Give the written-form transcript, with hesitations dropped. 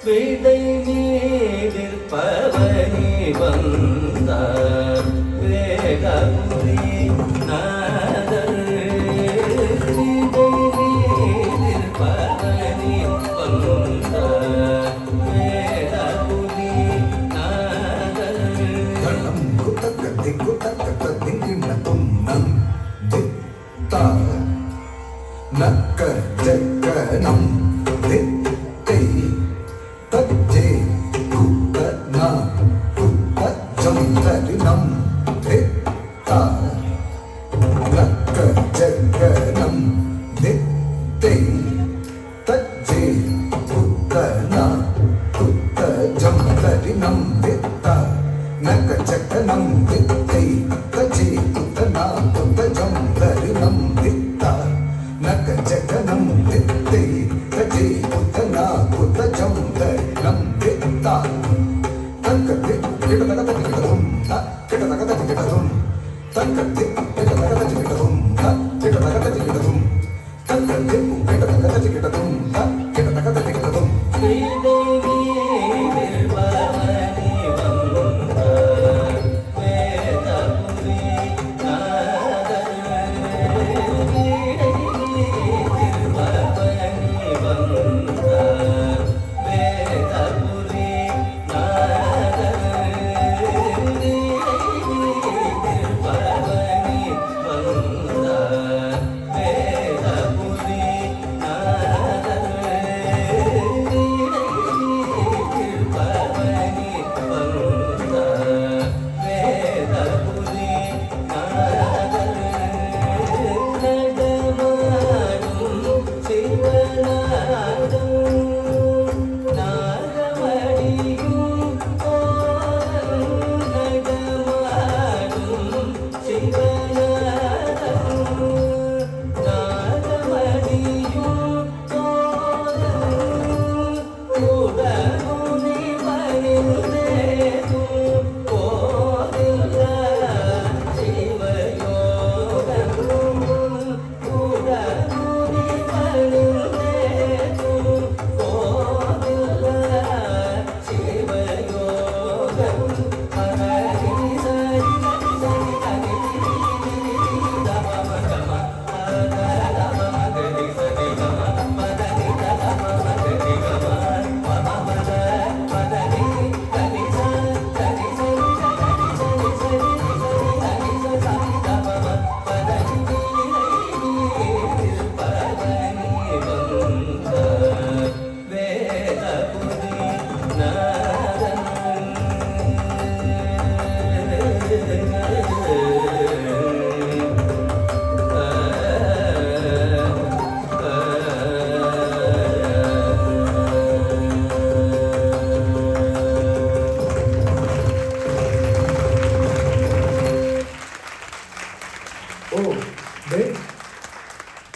விடை நீடிற்பவனி வந்தார் வேகபுரி நாதர் விடை நீடிற்பவனி வந்தார் வேகபுரி நாதர் கணம் குத்தக்கத்தி குத்தக்கத்தி நம் நம் தித்தா நக்க ஜக்க நம் தித்தை தஜ்ஜே குத்த நா குத்த ஜந்தரி நம் தித்தா நக்க ஜக்க நம் தித்தை தஜ்ஜே குத்த நா குத்த ஜந்தரி நம் தித்தா நக்க ஜக்க நம் தித்தை தஜ்ஜே குத்த நா குத்த ஜந்தரி நம் தித்தா நக்க ஜக்க நம் தித்தை தஜ்ஜே குத்த நா குத்த ஜந்தரி நம் தித்தா தக்கத்தி கிடதகத கிடதும் கிடதகத கிடதும் தக்கத்தி கிடதகத கிடதும் கிடதகத கிடதும் தக்கத்தி கிடதகத கிடதும்